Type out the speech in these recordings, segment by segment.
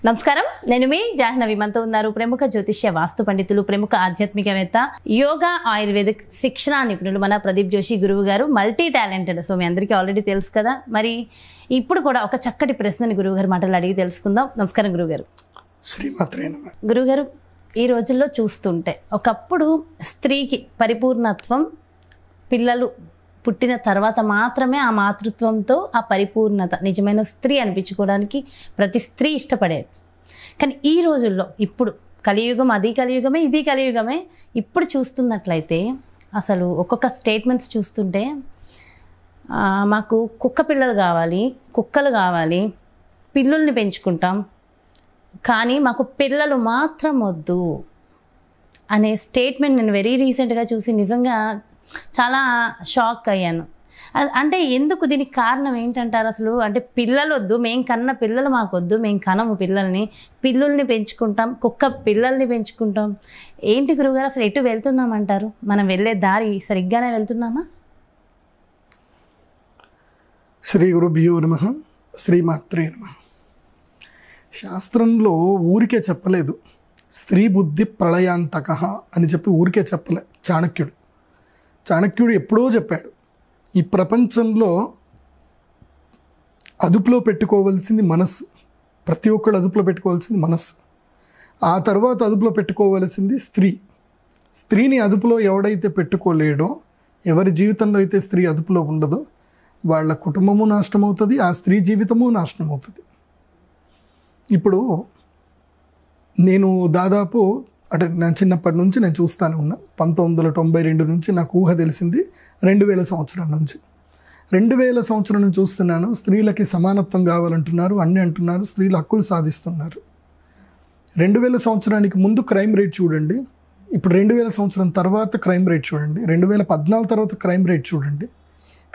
నమస్కారం, నేను మీ జాహ్నవి. మనతో ఉన్నారు ప్రముఖ జ్యోతిష్య వాస్తు పండితులు, ప్రముఖ ఆధ్యాత్మికవేత్త, యోగా ఆయుర్వేదిక్ శిక్షణ నిపుణులు మన ప్రదీప్ జోషి గురువు గారు. Multi talented. సో మీ అందరికీ ఆల్రెడీ తెలుసు కదా. మరి ఇప్పుడు కూడా ఒక చక్కటి ప్రశ్నని గురువు గారు మాటలు అడిగి తెలుసుకుందాం. నమస్కారం గురువుగారు. శ్రీమాత్రే నమః. గురువుగారు, ఈ రోజుల్లో చూస్తుంటే ఒకప్పుడు స్త్రీకి పరిపూర్ణత్వం పిల్లలు పుట్టిన తర్వాత మాత్రమే ఆ మాతృత్వంతో ఆ పరిపూర్ణత, నిజమైన స్త్రీ అనిపించుకోవడానికి ప్రతి స్త్రీ ఇష్టపడేది. కానీ ఈ రోజుల్లో ఇప్పుడు కలియుగం, అది కలియుగమే, ఇది కలియుగమే. ఇప్పుడు చూస్తున్నట్లయితే అసలు ఒక్కొక్క స్టేట్మెంట్స్ చూస్తుంటే మాకు కుక్క పిల్లలు కావాలి, కుక్కలు కావాలి, పిల్లుల్ని పెంచుకుంటాం, కానీ మాకు పిల్లలు మాత్రం వద్దు అనే స్టేట్మెంట్ నేను వెరీ రీసెంట్గా చూసి నిజంగా చాలా షాక్ అయ్యాను. అంటే ఎందుకు, దీనికి కారణం ఏంటంటారు అసలు? అంటే పిల్లలు వద్దు, మేము కన్న పిల్లలు మాకు వద్దు, మేము కనము పిల్లల్ని, పిల్లుల్ని పెంచుకుంటాం, కుక్క పిల్లల్ని పెంచుకుంటాం. ఏంటి గురువుగారు, అసలు ఎటు వెళ్తున్నామంటారు? మనం వెళ్ళే దారి సరిగ్గానే వెళ్తున్నామా? శ్రీ గురుభ్యో నమః. శ్రీమాత్రే నమః. శాస్త్రంలో ఊరికే చెప్పలేదు, స్త్రీ బుద్ధి ప్రళయాంతక అని చెప్పి ఊరికే చెప్పలే. చాణక్యుడు ఎప్పుడో చెప్పాడు, ఈ ప్రపంచంలో అదుపులో పెట్టుకోవాల్సింది మనస్సు. ప్రతి ఒక్కళ్ళు అదుపులో పెట్టుకోవాల్సింది మనస్సు. ఆ తర్వాత అదుపులో పెట్టుకోవాల్సింది స్త్రీ. స్త్రీని అదుపులో ఎవడైతే పెట్టుకోలేడో, ఎవరి జీవితంలో అయితే స్త్రీ అదుపులో ఉండదో వాళ్ళ కుటుంబము నాశనం అవుతుంది, ఆ స్త్రీ జీవితము నాశనం అవుతుంది. ఇప్పుడు నేను దాదాపు అంటే నా చిన్నప్పటి నుంచి నేను చూస్తానే ఉన్నా. 1992 నుంచి నాకు ఊహ తెలిసింది 2000 సంవత్సరం నుంచి. 2000 సంవత్సరం నుంచి చూస్తున్నాను. స్త్రీలకి సమానత్వం కావాలంటున్నారు, అన్నీ అంటున్నారు, స్త్రీల హక్కులు సాధిస్తున్నారు. 2000 సంవత్సరానికి ముందు క్రైమ్ రేట్ చూడండి, ఇప్పుడు 2000 సంవత్సరం తర్వాత క్రైమ్ రేట్ చూడండి, 2014 తర్వాత క్రైమ్ రేట్ చూడండి.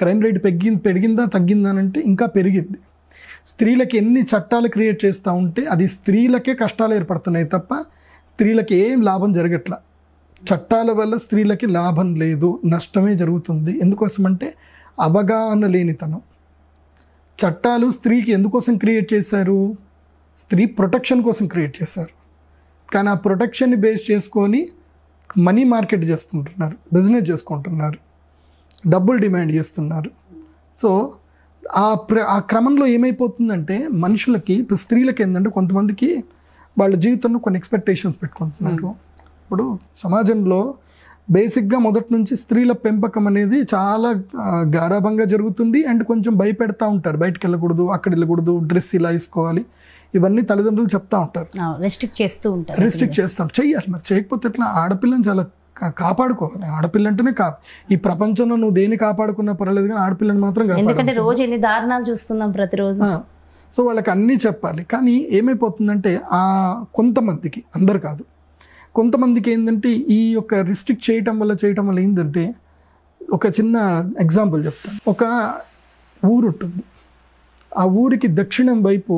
క్రైమ్ రేట్ పెరిగిందా తగ్గిందా అంటే ఇంకా పెరిగింది. స్త్రీలకి ఎన్ని చట్టాలు క్రియేట్ చేస్తూ ఉంటే అది స్త్రీలకే కష్టాలు ఏర్పడుతున్నాయి తప్ప స్త్రీలకి ఏం లాభం జరగట్లా. చట్టాల వల్ల స్త్రీలకి లాభం లేదు, నష్టమే జరుగుతుంది. ఎందుకోసమంటే అవగాహన లేనితనం. చట్టాలు స్త్రీకి ఎందుకోసం క్రియేట్ చేశారు? స్త్రీ ప్రొటెక్షన్ కోసం క్రియేట్ చేశారు. కానీ ఆ ప్రొటెక్షన్ని బేస్ చేసుకొని మనీ మార్కెట్ చేస్తుంటున్నారు, బిజినెస్ చేసుకుంటున్నారు, డబ్బులు డిమాండ్ చేస్తున్నారు. సో ఆ క్రమంలో ఏమైపోతుందంటే మనుషులకి, ఇప్పుడు స్త్రీలకి ఏంటంటే కొంతమందికి వాళ్ళ జీవితంలో కొన్ని ఎక్స్పెక్టేషన్స్ పెట్టుకుంటున్నారు. ఇప్పుడు సమాజంలో బేసిక్గా మొదటి నుంచి స్త్రీల పెంపకం అనేది చాలా గారాభంగా జరుగుతుంది. అండ్ కొంచెం భయపెడతా ఉంటారు, బయటకు వెళ్ళకూడదు, అక్కడ వెళ్ళకూడదు, డ్రెస్ ఇలా వేసుకోవాలి, ఇవన్నీ తల్లిదండ్రులు చెప్తా ఉంటారు, రెస్ట్రిక్ట్ చేస్తూ ఉంటారు. చెయ్యాలి. మరి చేయకపోతే ఎట్లా? ఆడపిల్లని చాలా కాపాడుకోవాలి. ఆడపిల్ల అంటేనే ఈ ప్రపంచంలో నువ్వు దేన్ని కాపాడుకున్నా పర్వాలేదు, కానీ ఆడపిల్లని మాత్రం, ఎందుకంటే రోజు ఎన్ని దారుణాలు చూస్తున్నాం ప్రతిరోజు. సో వాళ్ళకి అన్నీ చెప్పాలి. కానీ ఏమైపోతుందంటే కొంతమందికి, అందరు కాదు, కొంతమందికి ఏంటంటే ఈ యొక్క రిస్ట్రిక్ట్ చేయటం వల్ల ఏంటంటే, ఒక చిన్న ఎగ్జాంపుల్ చెప్తాను. ఒక ఊరు ఉంటుంది, ఆ ఊరికి దక్షిణం వైపు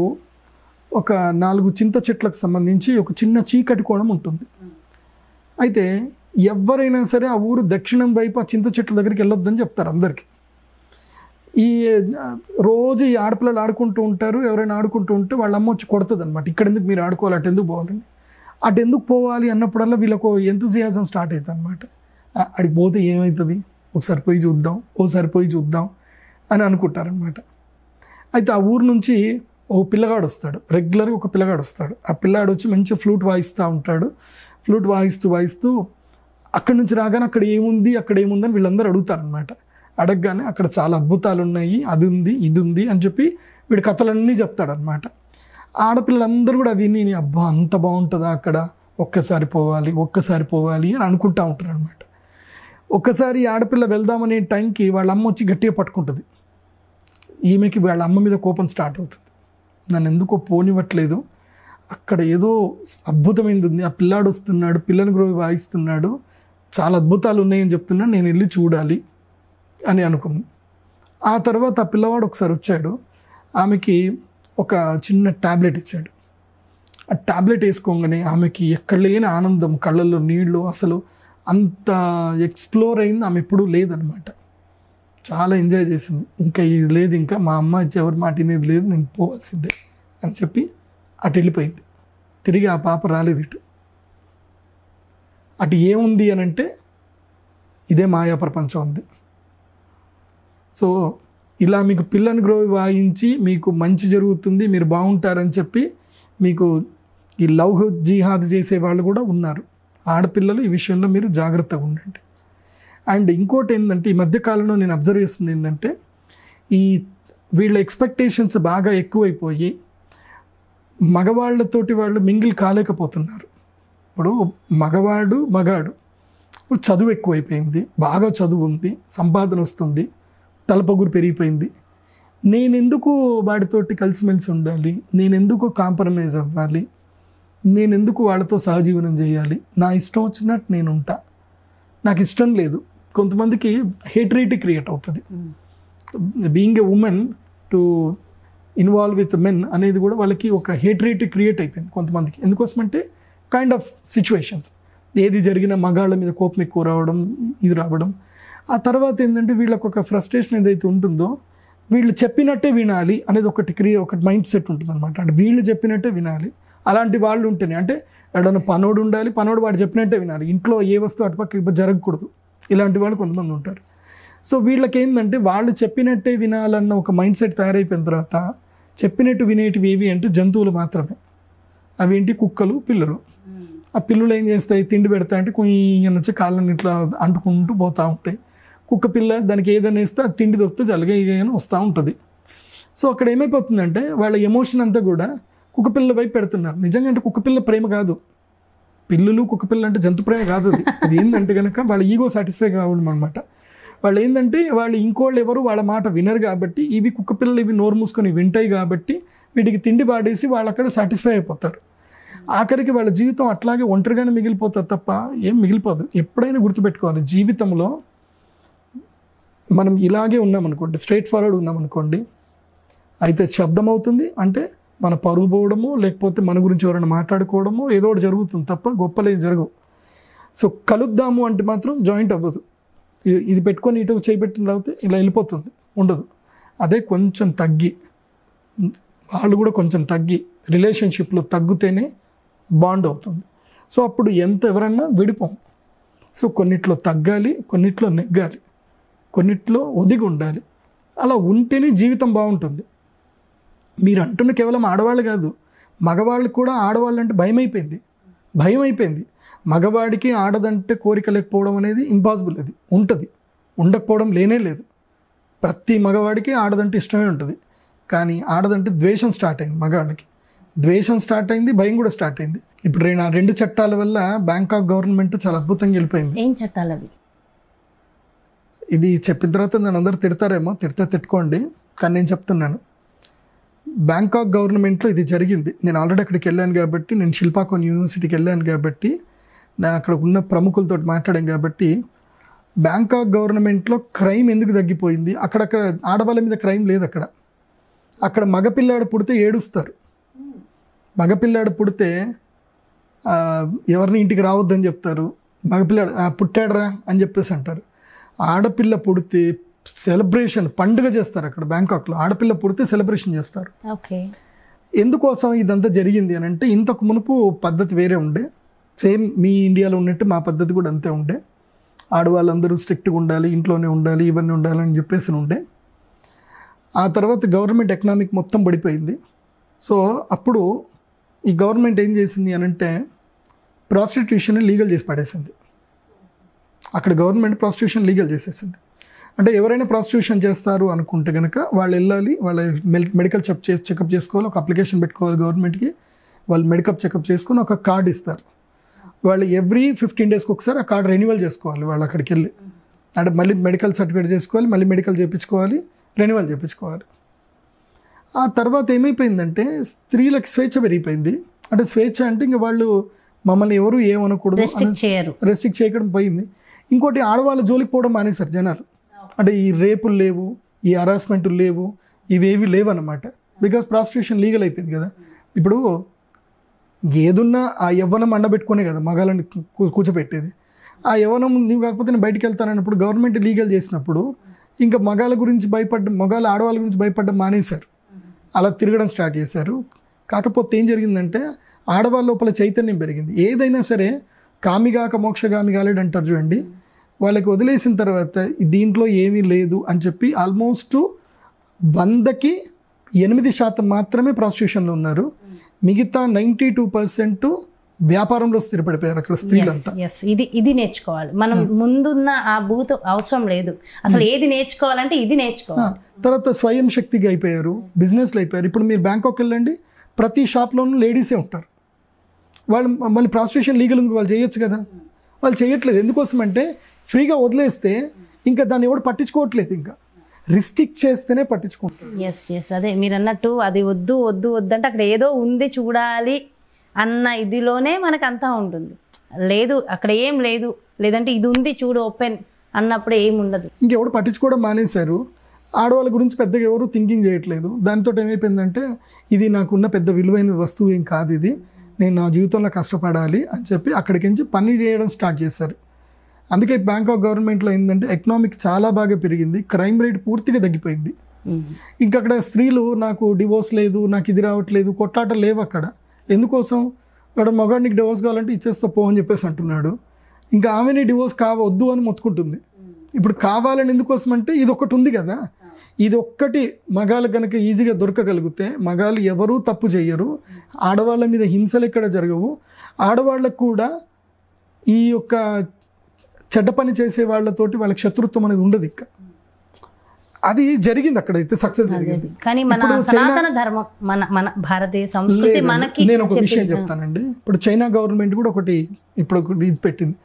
ఒక 4 చింత చెట్లకు సంబంధించి ఒక చిన్న చీకటి కోణం ఉంటుంది. అయితే ఎవరైనా సరే ఆ ఊరు దక్షిణం వైపు ఆ చింత చెట్ల దగ్గరికి వెళ్ళొద్దని చెప్తారు అందరికీ. రోజు ఈ ఆడపిల్లలు ఆడుకుంటూ ఉంటారు. ఎవరైనా ఆడుకుంటూ ఉంటే వాళ్ళ అమ్మ వచ్చి కొడుతుంది అనమాట, ఇక్కడ ఎందుకు మీరు ఆడుకోవాలి, అటు ఎందుకు పోవాలని. అటు ఎందుకు పోవాలి అన్నప్పుడల్లా వీళ్ళకు ఎంతూజియాజం స్టార్ట్ అవుతుంది అనమాట. అడికి పోతే ఏమవుతుంది, ఒకసారి పోయి చూద్దాం అని అనుకుంటారనమాట. అయితే ఆ ఊరు నుంచి ఓ పిల్లగాడు వస్తాడు, రెగ్యులర్గా ఒక పిల్లగాడు వస్తాడు. ఆ పిల్లాడు వచ్చి మంచిగా ఫ్లూట్ వాయిస్తూ ఉంటాడు. ఫ్లూట్ వాయిస్తూ అక్కడి నుంచి రాగానే అక్కడ ఏముంది అని వీళ్ళందరూ అడుగుతారనమాట. అడగగానే అక్కడ చాలా అద్భుతాలు ఉన్నాయి, అది ఉంది, ఇది ఉంది అని చెప్పి వీడి కథలన్నీ చెప్తాడనమాట. ఆడపిల్లలందరూ కూడా విని, అబ్బా అంత బాగుంటుందా అక్కడ, ఒక్కసారి పోవాలి అని అనుకుంటూ ఉంటారు అనమాట. ఒక్కసారి ఆడపిల్ల వెళ్దామనే టైంకి వాళ్ళ అమ్మ వచ్చి గట్టిగా పట్టుకుంటుంది. ఈమెకి వాళ్ళ అమ్మ మీద కోపం స్టార్ట్ అవుతుంది, నన్ను ఎందుకో పోనివ్వట్లేదు, అక్కడ ఏదో అద్భుతమైనది ఉంది, ఆ పిల్లాడు వస్తున్నాడు, పిల్లని గ్రోవి వాయిస్తున్నాడు, చాలా అద్భుతాలు ఉన్నాయని చెప్తున్నాడు, నేను వెళ్ళి చూడాలి అని అనుకుంది. ఆ తర్వాత ఆ పిల్లవాడు ఒకసారి వచ్చాడు, ఆమెకి ఒక చిన్న ట్యాబ్లెట్ ఇచ్చాడు. ఆ ట్యాబ్లెట్ వేసుకోగానే ఆమెకి ఎక్కడ లేని ఆనందం, కళ్ళల్లో నీళ్ళు, అసలు అంత ఎక్స్ప్లోర్ అయింది ఆమె ఎప్పుడూ లేదనమాట. చాలా ఎంజాయ్ చేసింది. ఇంకా ఇది లేదు, ఇంకా మా అమ్మ ఎవరి మాట అనేది లేదు, నేను పోవాల్సిందే అని చెప్పి అటు వెళ్ళిపోయింది. తిరిగి ఆ పాప రాలేదు ఇటు. అటు ఏముంది అని అంటే ఇదే మాయా ప్రపంచం ఉంది. సో ఇలా మీకు పిల్లని వాయించి మీకు మంచి జరుగుతుంది, మీరు బాగుంటారని చెప్పి మీకు ఈ లవ్ జిహాద్ చేసే వాళ్ళు కూడా ఉన్నారు. ఆడపిల్లలు ఈ విషయంలో మీరు జాగ్రత్తగా ఉండండి. అండ్ ఇంకోటి ఏంటంటే ఈ మధ్యకాలంలో నేను అబ్జర్వ్ చేస్తుంది ఏంటంటే ఈ వీళ్ళ ఎక్స్పెక్టేషన్స్ బాగా ఎక్కువైపోయి మగవాళ్ళతోటి వాళ్ళు మింగిల్ కాలేకపోతున్నారు. ఇప్పుడు మగాడు ఇప్పుడు చదువు ఎక్కువైపోయింది, బాగా చదువు ఉంది, సంపాదన వస్తుంది, తలపగురు పెరిగిపోయింది. నేనెందుకు వాడితోటి కలిసిమెలిసి ఉండాలి, నేనెందుకు కాంప్రమైజ్ అవ్వాలి, నేనెందుకు వాళ్ళతో సహజీవనం చేయాలి, నా ఇష్టం వచ్చినట్టు నేను ఉంటా, నాకు ఇష్టం లేదు. కొంతమందికి హేట్రేట్ క్రియేట్ అవుతుంది. Being a women to involve with men అనేది కూడా వాళ్ళకి ఒక హేట్రేట్ క్రియేట్ అయిపోయింది కొంతమందికి. ఎందుకోసమంటే కైండ్ ఆఫ్ సిచ్యువేషన్స్, ఏది జరిగినా మగాళ్ళ మీద కోపం ఎక్కువ రావడం, ఇది రావడం. ఆ తర్వాత ఏంటంటే వీళ్ళకి ఒక ఫ్రస్ట్రేషన్ ఏదైతే ఉంటుందో వీళ్ళు చెప్పినట్టే వినాలి అనేది ఒకటి మైండ్ సెట్ ఉంటుంది అనమాట. అంటే వీళ్ళు చెప్పినట్టే వినాలి. అలాంటి వాళ్ళు ఉంటేనే, అంటే ఎడన్నా పనోడు ఉండాలి, పనోడు వాడు చెప్పినట్టే వినాలి, ఇంట్లో ఏ వస్తువు అటుపక్క జరగకూడదు, ఇలాంటి వాళ్ళు కొంతమంది ఉంటారు. సో వీళ్ళకి ఏంటంటే వాళ్ళు చెప్పినట్టే వినాలన్న ఒక మైండ్ సెట్ తయారైపోయిన తర్వాత చెప్పినట్టు వినేటివి ఏవి అంటే జంతువులు మాత్రమే. అవేంటి? కుక్కలు, పిల్లలు. ఆ పిల్లలు ఏం చేస్తాయి? తిండి పెడతా అంటే కొంచెం వచ్చి కాళ్ళని ఇట్లా అంటుకుంటూ పోతూ ఉంటాయి. కుక్క పిల్ల దానికి ఏదైనా ఇస్తే అది తిండి దొరికితే జలగా ఇగని వస్తూ ఉంటుంది. సో అక్కడ ఏమైపోతుందంటే వాళ్ళ ఎమోషన్ అంతా కూడా కుక్కపిల్ల వైపు పెడుతున్నారు. నిజంగా అంటే కుక్కపిల్ల ప్రేమ కాదు, పిల్లులు కుక్కపిల్ల అంటే జంతు ప్రేమ కాదు. అది ఏంటంటే కనుక వాళ్ళ ఈగో సాటిస్ఫై కావడం అనమాట. వాళ్ళు ఏంటంటే వాళ్ళు ఇంకోళ్ళు ఎవరు వాళ్ళ మాట వినరు కాబట్టి, ఇవి కుక్కపిల్లలు ఇవి నోరు మూసుకొని వింటాయి కాబట్టి వీటికి తిండి పాడేసి వాళ్ళు అక్కడ సాటిస్ఫై అయిపోతారు. ఆఖరికి వాళ్ళ జీవితం అట్లాగే ఒంటరిగానే మిగిలిపోతుంది తప్ప ఏం మిగిలిపోదు. ఎప్పుడైనా గుర్తుపెట్టుకోవాలి, జీవితంలో మనం ఇలాగే ఉన్నామనుకోండి, స్ట్రైట్ ఫార్వర్డ్ ఉన్నామనుకోండి, అయితే శబ్దం అవుతుంది, అంటే మన పరుగు పోవడము, లేకపోతే మన గురించి ఎవరైనా మాట్లాడుకోవడము, ఏదో ఒకటి జరుగుతుంది తప్ప గొప్పలేం జరగవు. సో కలుద్దాము అంటే మాత్రం జాయింట్ అవ్వదు. ఇది పెట్టుకొని ఇటు చేపెట్టిన తర్వాత ఇలా వెళ్ళిపోతుంది, ఉండదు. అదే కొంచెం తగ్గి, వాళ్ళు కూడా కొంచెం తగ్గి రిలేషన్షిప్లో తగ్గితేనే బాండ్ అవుతుంది. సో అప్పుడు ఎవరన్నా విడిపోం. సో కొన్నిట్లో తగ్గాలి, కొన్నిట్లో నెగ్గాలి, కొన్నిట్లో ఒదిగి ఉండాలి. అలా ఉంటేనే జీవితం బాగుంటుంది. మీరు అంటున్న కేవలం ఆడవాళ్ళు కాదు, మగవాళ్ళు కూడా ఆడవాళ్ళు అంటే భయం అయిపోయింది. మగవాడికి ఆడదంటే కోరిక లేకపోవడం అనేది ఇంపాసిబుల్. అది ఉంటుంది, ఉండకపోవడం లేనే లేదు. ప్రతి మగవాడికి ఆడదంటే ఇష్టమే ఉంటుంది. కానీ ఆడదంటే ద్వేషం స్టార్ట్ అయింది, మగవాడికి ద్వేషం స్టార్ట్ అయింది, భయం కూడా స్టార్ట్ అయింది. ఇప్పుడు రెండు చట్టాల వల్ల బ్యాంకాక్ గవర్నమెంట్ చాలా అద్భుతంగా వెళ్ళిపోయింది. ఏం చట్టాలు అవి? ఇది చెప్పిన తర్వాత నన్ను అందరూ తిడతారేమో, తిట్టుకోండి, కానీ నేను చెప్తున్నాను. బ్యాంకాక్ గవర్నమెంట్లో ఇది జరిగింది. నేను ఆల్రెడీ అక్కడికి వెళ్ళాను కాబట్టి, నేను శిల్పాకోన్ యూనివర్సిటీకి వెళ్ళాను కాబట్టి, నేను అక్కడ ఉన్న ప్రముఖులతో మాట్లాడాను కాబట్టి, బ్యాంకాక్ గవర్నమెంట్లో క్రైమ్ ఎందుకు తగ్గిపోయింది, అక్కడక్కడ ఆడవాళ్ళ మీద క్రైమ్ లేదు. అక్కడ మగపిల్లాడు పుడితే ఏడుస్తారు. మగపిల్లాడు పుడితే ఎవరిని ఇంటికి రావద్దని చెప్తారు. మగపిల్లాడు పుట్టాడరా అని చెప్పేసి అంటారు. ఆడపిల్ల పుడితే సెలబ్రేషన్, పండుగ చేస్తారు. అక్కడ బ్యాంకాక్లో ఆడపిల్ల పుడితే సెలబ్రేషన్ చేస్తారు. ఓకే. ఎందుకోసం ఇదంతా జరిగింది అని అంటే, ఇంతకు మునుపు పద్ధతి వేరే ఉండే, సేమ్ మీ ఇండియాలో ఉన్నట్టు మా పద్ధతి కూడా అంతే ఉండే. ఆడవాళ్ళందరూ స్ట్రిక్ట్గా ఉండాలి, ఇంట్లోనే ఉండాలి, ఇవన్నీ ఉండాలని చెప్పేసి ఉండే. ఆ తర్వాత గవర్నమెంట్ ఎకనామిక్ మొత్తం పడిపోయింది. సో అప్పుడు ఈ గవర్నమెంట్ ఏం చేసింది అని అంటే, ప్రాస్టిట్యూషన్ లీగల్ చేసి పడేసింది. అక్కడ గవర్నమెంట్ ప్రాస్టిట్యూషన్ లీగల్ చేసేసింది. అంటే ఎవరైనా ప్రాస్టిట్యూషన్ చేస్తారు అనుకుంటే కనుక వాళ్ళు వెళ్ళాలి, వాళ్ళ మెడికల్ చెకప్ చేసుకోవాలి, ఒక అప్లికేషన్ పెట్టుకోవాలి గవర్నమెంట్కి. వాళ్ళు మెడికల్ చెకప్ చేసుకొని ఒక కార్డు ఇస్తారు. వాళ్ళు ఎవ్రీ 15 డేస్కి ఒకసారి ఆ కార్డు రెన్యువల్ చేసుకోవాలి. వాళ్ళు అక్కడికి వెళ్ళి అంటే మళ్ళీ మెడికల్ సర్టిఫికేట్ చేసుకోవాలి, మళ్ళీ మెడికల్ చేయించుకోవాలి, రెన్యువల్ చేయించుకోవాలి. ఆ తర్వాత ఏమైపోయిందంటే స్త్రీలకు స్వేచ్ఛ పెరిగిపోయింది. అంటే స్వేచ్ఛ అంటే ఇంకా వాళ్ళు మమ్మల్ని ఎవరు ఏమనకూడదు, రెస్ట్రిక్ట్ చేయడం పోయింది. ఇంకోటి, ఆడవాళ్ళ జోలికి పోవడం మానేశారు జనాలు. అంటే ఈ రేపులు లేవు, ఈ హరాస్మెంట్లు లేవు, ఇవేవి లేవు అన్నమాట. బికాస్ ప్రాస్టిట్యూషన్ లీగల్ అయిపోయింది కదా. ఇప్పుడు ఏదున్నా ఆ యవ్వనం అండబెట్టుకునే కదా మగాళ్ళని కూర్చోబెట్టేది. ఆ యవ్వనం నీవు కాకపోతే నేను బయటికి వెళ్తానన్నప్పుడు గవర్నమెంట్ లీగల్ చేసినప్పుడు ఇంకా మగాళ్ళ గురించి ఆడవాళ్ళ గురించి భయపడడం మానేశారు. అలా తిరగడం స్టార్ట్ చేశారు. కాకపోతే ఏం జరిగిందంటే ఆడవాళ్ళ లోపల చైతన్యం పెరిగింది. ఏదైనా సరే కామిగాక మోక్షగామి కాలేడు అంటారు చూడండి, వాళ్ళకి వదిలేసిన తర్వాత దీంట్లో ఏమీ లేదు అని చెప్పి ఆల్మోస్ట్ 100కి 8% మాత్రమే ప్రాస్టిట్యూషన్లో ఉన్నారు. మిగతా 92% వ్యాపారంలో స్థిరపడిపోయారు అక్కడ స్త్రీలంతా. ఇది నేర్చుకోవాలి మనం. ముందున్న ఆ భూత అవసరం లేదు అసలు. ఏది నేర్చుకోవాలంటే ఇది నేర్చుకోవాలి. తర్వాత స్వయం శక్తిగా అయిపోయారు, బిజినెస్లు అయిపోయారు. ఇప్పుడు మీరు బ్యాంకాక్ వెళ్ళండి, ప్రతి షాప్లోనూ లేడీసే ఉంటారు. వాళ్ళు మళ్ళీ ప్రాస్టిట్యూషన్ లీగల్ ఉంది, వాళ్ళు చేయొచ్చు కదా, వాళ్ళు చేయట్లేదు. ఎందుకోసం అంటే ఫ్రీగా వదిలేస్తే ఇంకా దాన్ని ఎవడు పట్టించుకోవట్లేదు, ఇంకా రిస్ట్రిక్ట్ చేస్తేనే పట్టించుకుంటారు. ఎస్ అదే మీరు అన్నట్టు, అది వద్దు వద్దు వద్దంటే అక్కడ ఏదో ఉంది చూడాలి అన్న ఇదిలోనే మనకు అంతా ఉంటుంది. లేదు అక్కడ ఏం లేదు, లేదంటే ఇది ఉంది చూడు ఓపెన్ అన్నప్పుడు ఏం ఉండదు. ఇంకెవడు పట్టించుకోవడం మానేశారు. ఆడవాళ్ళ గురించి పెద్దగా ఎవరు థింకింగ్ చేయట్లేదు. దాంతో ఏమైపోయిందంటే ఇది నాకున్న పెద్ద విలువైన వస్తువు ఏం కాదు, ఇది నేను నా జీవితంలో కష్టపడాలి అని చెప్పి అక్కడికి నుంచి పని చేయడం స్టార్ట్ చేశారు. అందుకే బ్యాంకాక్ గవర్నమెంట్లో ఏంటంటే ఎకనామిక్ చాలా బాగా పెరిగింది, క్రైమ్ రేట్ పూర్తిగా తగ్గిపోయింది. ఇంకా అక్కడ స్త్రీలు నాకు డివోర్స్ లేదు, నాకు ఇది రావట్లేదు, కొట్లాటలు లేవు అక్కడ. ఎందుకోసం వాడు మగాడికి డివోర్స్ కావాలంటే ఇచ్చేస్తా పో అని చెప్పేసి అంటున్నాడు. ఇంకా ఆమెని డివోర్స్ వద్దు అని మొత్తుకుంటుంది. ఇప్పుడు కావాలని ఎందుకోసం అంటే ఇది ఒకటి ఉంది కదా, ఇది ఒక్కటి మగాళ్ళు కనుక ఈజీగా దొరకగలిగితే మగాళ్ళు ఎవరూ తప్పు చేయరు, ఆడవాళ్ళ మీద హింసలు ఎక్కడ జరగవు, ఆడవాళ్ళకు కూడా ఈ యొక్క చెడ్డ పని చేసే వాళ్ళతోటి వాళ్ళకి శత్రుత్వం అనేది ఉండదు. ఇంకా అది జరిగింది అక్కడైతే, సక్సెస్ జరిగింది. కానీ మన సనాతన ధర్మం, మన భారతీయ సంస్కృతి మనకి. నేను ఒక విషయం చెప్తానండి. ఇప్పుడు చైనా గవర్నమెంట్ కూడా ఒకటి ఇప్పుడు ఇది పెట్టింది,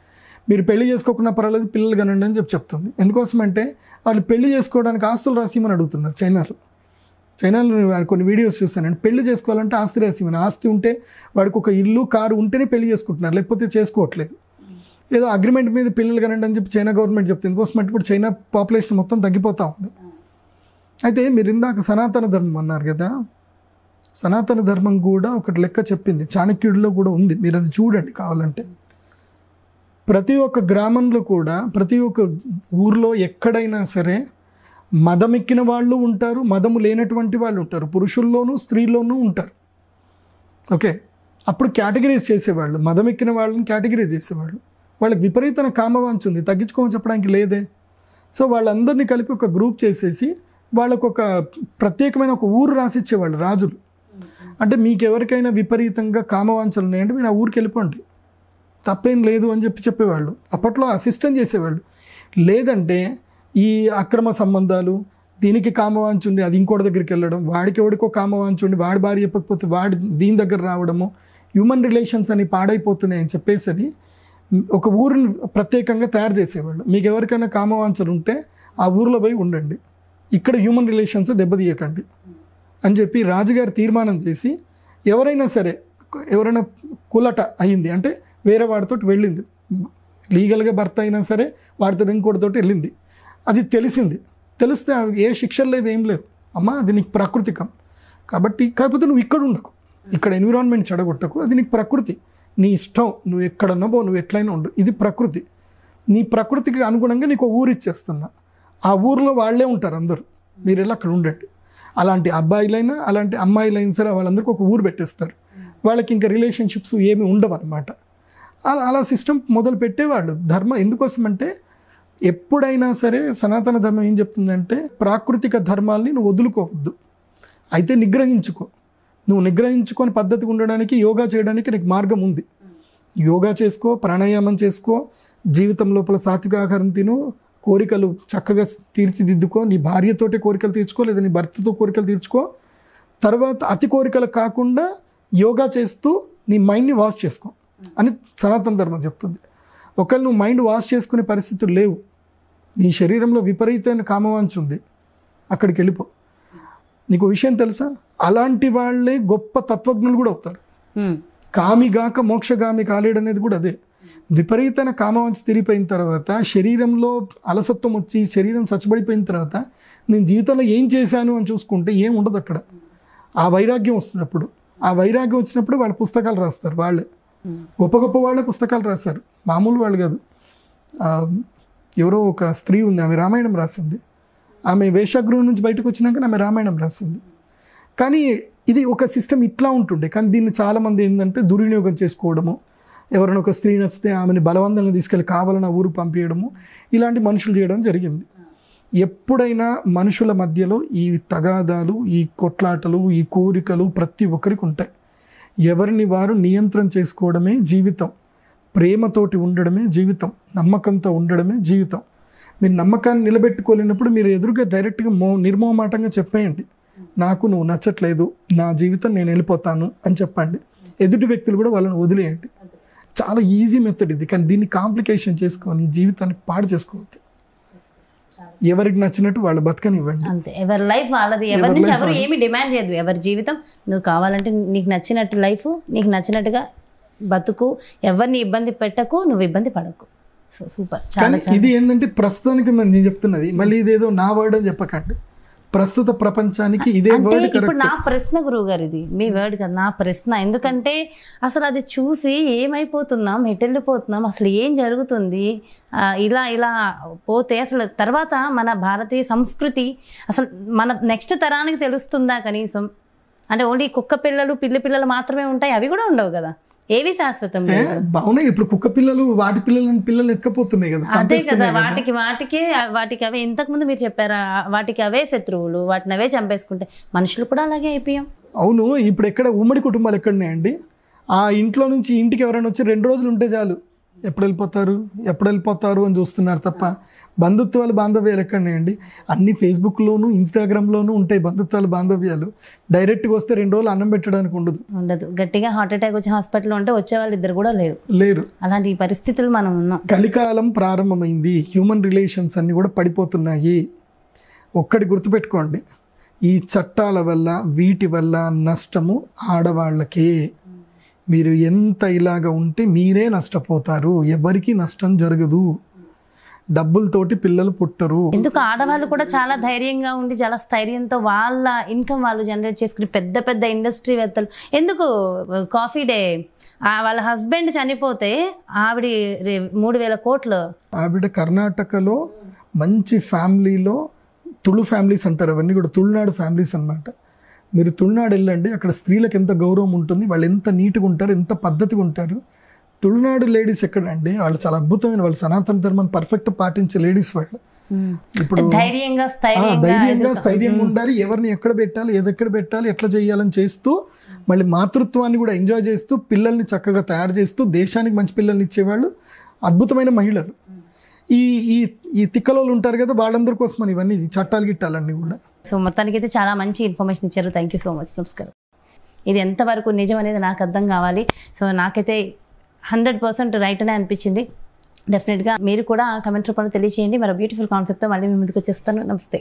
మీరు పెళ్లి చేసుకోకుండా పర్వాలేదు పిల్లలు కనండి అని చెప్తుంది. ఎందుకోసం అంటే వాళ్ళు పెళ్లి చేసుకోవడానికి ఆస్తులు రాసిమని అడుగుతున్నారు చైనాలో. కొన్ని వీడియోస్ చూసానండి, పెళ్లి చేసుకోవాలంటే ఆస్తి రాసిమని. ఆస్తి ఉంటే వాడికి ఒక ఇల్లు కారు ఉంటేనే పెళ్లి చేసుకుంటున్నారు, లేకపోతే చేసుకోవట్లేదు. ఏదో అగ్రిమెంట్ మీద పిల్లలు కనండి అని చెప్పి చైనా గవర్నమెంట్ చెప్తుంది. ఎందుకోసం అంటే ఇప్పుడు చైనా పాపులేషన్ మొత్తం తగ్గిపోతూ ఉంది. అయితే మీరు ఇందాక సనాతన ధర్మం అన్నారు కదా, సనాతన ధర్మం కూడా ఒకటి లెక్క చెప్పింది, చాణక్యుడిలో కూడా ఉంది, మీరు అది చూడండి కావాలంటే. ప్రతి ఒక్క గ్రామంలో కూడా, ప్రతి ఒక్క ఊర్లో ఎక్కడైనా సరే మదమెక్కిన వాళ్ళు ఉంటారు, మదము లేనటువంటి వాళ్ళు ఉంటారు, పురుషుల్లోనూ స్త్రీల్లోనూ ఉంటారు. ఓకే, అప్పుడు కేటగిరీస్ చేసేవాళ్ళు, మదమెక్కిన వాళ్ళని కేటగిరీస్ చేసేవాళ్ళు. వాళ్ళకి విపరీతమైన కామవాంఛ ఉంది, తగ్గించుకోమని చెప్పడానికి లేదే. సో వాళ్ళందరినీ కలిపి ఒక గ్రూప్ చేసేసి వాళ్ళకు ఒక ప్రత్యేకమైన ఒక ఊరు రాసిచ్చేవాళ్ళు రాజులు. అంటే మీకు ఎవరికైనా విపరీతంగా కామవాంఛలు ఉన్నాయంటే మీరు ఆ ఊరికి వెళ్ళిపోండి, తప్పేం లేదు అని చెప్పేవాళ్ళు. అప్పట్లో అసిస్టెంట్ చేసేవాళ్ళు. లేదంటే ఈ అక్రమ సంబంధాలు, దీనికి కామవాంఛ ఉండి అది ఇంకోటి దగ్గరికి వెళ్ళడం, వాడికి ఎవడికో కామవాంఛ ఉండి వాడి భార్య చెప్పకపోతే వాడి దీని దగ్గర రావడము, హ్యూమన్ రిలేషన్స్ అని పాడైపోతున్నాయని చెప్పేసి అని ఒక ఊరిని ప్రత్యేకంగా తయారు చేసేవాళ్ళు. మీకు ఎవరికైనా కామవాంఛలు ఉంటే ఆ ఊరిలో పోయి ఉండండి, ఇక్కడ హ్యూమన్ రిలేషన్స్ దెబ్బతీయకండి అని చెప్పి రాజుగారు తీర్మానం చేసి, ఎవరైనా సరే ఎవరైనా కులట అయింది అంటే వేరే వాడితో వెళ్ళింది, లీగల్గా భర్త అయినా సరే వాడితో ఇంకోటితో వెళ్ళింది, అది తెలిస్తే ఏ శిక్షలు లేవు, ఏం లేవు. అమ్మ అది నీకు ప్రాకృతికం కాబట్టి, కాకపోతే నువ్వు ఇక్కడ ఉండకు, ఇక్కడ ఎన్విరాన్మెంట్ చెడగొట్టకు, అది నీకు ప్రకృతి, నీ ఇష్టం, నువ్వు ఎక్కడన్నా పో, నువ్వు ఎట్లయినా ఉండు, ఇది ప్రకృతి. నీ ప్రకృతికి అనుగుణంగా నీకు ఊరు ఇచ్చేస్తున్నా, ఆ ఊరిలో వాళ్ళే ఉంటారు అందరూ, మీరు వెళ్ళి అక్కడ ఉండండి. అలాంటి అబ్బాయిలైనా అలాంటి అమ్మాయిలైనా సరే వాళ్ళందరికీ ఒక ఊరు పెట్టేస్తారు, వాళ్ళకి ఇంకా రిలేషన్షిప్స్ ఏమి ఉండవు అన్నమాట. అలా సిస్టమ్ మొదలు పెట్టేవాళ్ళు. ధర్మం ఎందుకోసం అంటే ఎప్పుడైనా సరే సనాతన ధర్మం ఏం చెప్తుందంటే ప్రాకృతిక ధర్మాల్ని నువ్వు వదులుకోవద్దు, అయితే నిగ్రహించుకో. నువ్వు నిగ్రహించుకొని పద్ధతిగా ఉండడానికి యోగా చేయడానికి నీకు మార్గం ఉంది. యోగా చేసుకో, ప్రాణాయామం చేసుకో, జీవితం లోపల సాత్విక ఆహారం తిను, కోరికలు చక్కగా తీర్చిదిద్దుకో, నీ భార్యతోటే కోరికలు తీర్చుకో, లేదా నీ భర్తతో కోరికలు తీర్చుకో. తర్వాత అతి కోరికలు కాకుండా యోగా చేస్తూ నీ మైండ్ని వాష్ చేసుకో అని సనాతన ధర్మం చెప్తుంది. ఒకవేళ నువ్వు మైండ్ వాష్ చేసుకునే పరిస్థితులు లేవు, నీ శరీరంలో విపరీతమైన కామవాంఛ ఉంది, అక్కడికి వెళ్ళిపో. నీకు విషయం తెలుసా, అలాంటి వాళ్ళే గొప్ప తత్వజ్ఞులు కూడా అవుతారు. కామిగాక మోక్షగామి కాలేడు అనేది కూడా అదే. విపరీతమైన కామవాంఛ తిరిగిపోయిన తర్వాత, శరీరంలో అలసత్వం వచ్చి శరీరం చచ్చబడిపోయిన తర్వాత నేను జీవితంలో ఏం చేశాను అని చూసుకుంటే ఏం ఉండదు అక్కడ. ఆ వైరాగ్యం వస్తుంది. అప్పుడు ఆ వైరాగ్యం వచ్చినప్పుడు వాళ్ళు పుస్తకాలు రాస్తారు, వాళ్ళే గొప్ప గొప్ప వాళ్ళే పుస్తకాలు రాశారు, మామూలు వాళ్ళు కాదు. ఎవరో ఒక స్త్రీ ఉంది, ఆమె రామాయణం రాసింది. ఆమె వేశ్యాగృహం నుంచి బయటకు వచ్చినాక ఆమె రామాయణం రాసింది. కానీ ఇది ఒక సిస్టమ్ ఇట్లా ఉంటుండే. కానీ దీన్ని చాలామంది ఏంటంటే దుర్వినియోగం చేసుకోవడము, ఎవరైనా ఒక స్త్రీ నచ్చితే ఆమెని బలవంతంగా తీసుకెళ్ళి కావాలన్న ఊరికి పంపించడము, ఇలాంటి మనుషులు చేయడం జరిగింది. ఎప్పుడైనా మనుషుల మధ్యలో ఈ తగాదాలు, ఈ కొట్లాటలు, ఈ కోరికలు ప్రతి ఒక్కరికి ఉంటాయి. ఎవరిని వారు నియంత్రణ చేసుకోవడమే జీవితం, ప్రేమతోటి ఉండడమే జీవితం, నమ్మకంతో ఉండడమే జీవితం. మీరు నమ్మకాన్ని నిలబెట్టుకోలేనప్పుడు మీరు ఎదురుగా డైరెక్ట్గా నిర్మోహమాటంగా చెప్పేయండి, నాకు నువ్వు నచ్చట్లేదు, నా జీవితం నేను వెళ్ళిపోతాను అని చెప్పండి. ఎదుటి వ్యక్తులు కూడా వాళ్ళని వదిలేయండి. చాలా ఈజీ మెథడ్ ఇది. కానీ దీన్ని కాంప్లికేషన్ చేసుకొని జీవితాన్ని పాడు చేసుకోవద్దు. ఎవరికి నచ్చినట్టు వాళ్ళు బతకనివ్వండి అంతే. ఎవరి లైఫ్ వాళ్ళది. ఎవరి నుంచి ఎవరు ఏమి డిమాండ్ చేయదు. ఎవరి జీవితం నువ్వు కావాలంటే నీకు నచ్చినట్టు లైఫ్, నీకు నచ్చినట్టుగా బతుకు, ఎవరిని ఇబ్బంది పెట్టకు, నువ్వు ఇబ్బంది పడకు. So super. కానీ ఇది ఏంటంటే ప్రస్తుతానికి నేను చెప్తున్నది, మళ్ళీ ఇదేదో నా వర్డ్ అని చెప్పకండి. ప్రస్తుత ప్రపంచానికి ఇదే వర్డ్. ఇప్పుడు నా ప్రశ్న గురువు గారు, ఇది మీ వర్డ్ కదా, నా ప్రశ్న. ఎందుకంటే అసలు అది చూసి ఏమైపోతున్నాం, ఎటెళ్ళిపోతున్నాం, అసలు ఏం జరుగుతుంది, ఇలా పోతే అసలు తర్వాత మన భారతీయ సంస్కృతి అసలు మన నెక్స్ట్ తరానికి తెలుస్తుందా కనీసం? అంటే ఓన్లీ కుక్క పిల్లలు, పిల్లి పిల్లలు మాత్రమే ఉంటాయి, అవి కూడా ఉండవు కదా, ఏవి శాశ్వతం లేదు. బాగున్నాయి. ఇప్పుడు కుక్క పిల్లలు వాటి పిల్లలు ఎత్తుకపోతున్నాయి కదా. అదే కదా, వాటికి అవే. ఇంతకుముందు మీరు చెప్పారా, వాటికి అవే శత్రువులు, వాటిని అవే చంపేసుకుంటే మనుషులు కూడా అలాగే అయిపోయాం. అవును. ఇప్పుడు ఎక్కడ ఉమ్మడి కుటుంబాలు ఎక్కడున్నాయండి? ఆ ఇంట్లో నుంచి ఇంటికి ఎవరైనా వచ్చి 2 రోజులు ఉంటే చాలు, ఎప్పుడు వెళ్ళిపోతారు అని చూస్తున్నారు తప్ప బంధుత్వాలు, బాంధవ్యాలు ఎక్కడున్నాయండి? అన్ని ఫేస్బుక్లోను, ఇన్స్టాగ్రామ్లోనూ ఉంటాయి బంధుత్వాలు, బాంధవ్యాలు. డైరెక్ట్గా వస్తే 2 రోజులు అన్నం పెట్టడానికి ఉండదు. గట్టిగా హార్ట్ అటాక్ వచ్చి హాస్పిటల్లో ఉంటే వచ్చే వాళ్ళు 2 కూడా లేరు. అలాంటి పరిస్థితులు మనం ఉన్నాం. కలికాలం ప్రారంభమైంది. హ్యూమన్ రిలేషన్స్ అన్నీ కూడా పడిపోతున్నాయి. ఒక్కటి గుర్తుపెట్టుకోండి, ఈ చట్టాల వల్ల, వీటి వల్ల నష్టము ఆడవాళ్ళకే. మీరు ఎంత ఇలాగ ఉంటే మీరే నష్టపోతారు, ఎవరికి నష్టం జరగదు. డబ్బులతోటి పిల్లలు పుట్టరు. ఎందుకు ఆడవాళ్ళు కూడా చాలా ధైర్యంగా ఉండి, చాలా స్థైర్యంతో వాళ్ళ ఇన్కమ్ వాళ్ళు జనరేట్ చేసుకుని పెద్ద పెద్ద ఇండస్ట్రీవేత్తలు. ఎందుకు కాఫీ డే వాళ్ళ హస్బెండ్ చనిపోతే ఆవిడ 3,000 కోట్లు. ఆవిడ కర్ణాటకలో మంచి ఫ్యామిలీలో, తుళు ఫ్యామిలీస్ అంటారు, అవన్నీ కూడా తుళునాడు ఫ్యామిలీస్ అన్నమాట. మీరు తుళునాడు వెళ్ళండి, అక్కడ స్త్రీలకు ఎంత గౌరవం ఉంటుంది, వాళ్ళు ఎంత నీట్గా ఉంటారు, ఎంత పద్ధతిగా ఉంటారు. తుళునాడు లేడీస్ ఎక్కడండి, వాళ్ళు చాలా అద్భుతమైన, వాళ్ళు సనాతన ధర్మాన్ని పర్ఫెక్ట్ పాటించే లేడీస్ వాళ్ళు. ఇప్పుడు ధైర్యంగా స్థైర్యంగా ఉండాలి. ఎవరిని ఎక్కడ పెట్టాలి, ఎక్కడ పెట్టాలి, ఎట్లా చేయాలని చేస్తూ, మళ్ళీ మాతృత్వాన్ని కూడా ఎంజాయ్ చేస్తూ, పిల్లల్ని చక్కగా తయారు చేస్తూ, దేశానికి మంచి పిల్లల్ని ఇచ్చేవాళ్ళు అద్భుతమైన మహిళలు. ఈ తిక్కలోళ్ళు ఉంటారు కదా, వాళ్ళందరి కోసం అని ఇవన్నీ చట్టాలు గిట్టాలన్నీ కూడా. సో మొత్తానికి అయితే చాలా మంచి ఇన్ఫర్మేషన్ ఇచ్చారు. Thank you so much. నమస్కారం. ఇది ఎంతవరకు నిజం అనేది నాకు అర్థం కావాలి. సో నాకైతే 100% రైట్ అనే అనిపించింది. డెఫినెట్గా మీరు కూడా కమెంట్ రూపంలో తెలియజేయండి. మరో బ్యూటిఫుల్ కాన్సెప్ట్తో మళ్ళీ మీ ముందుకు వచ్చేస్తాను. నమస్తే.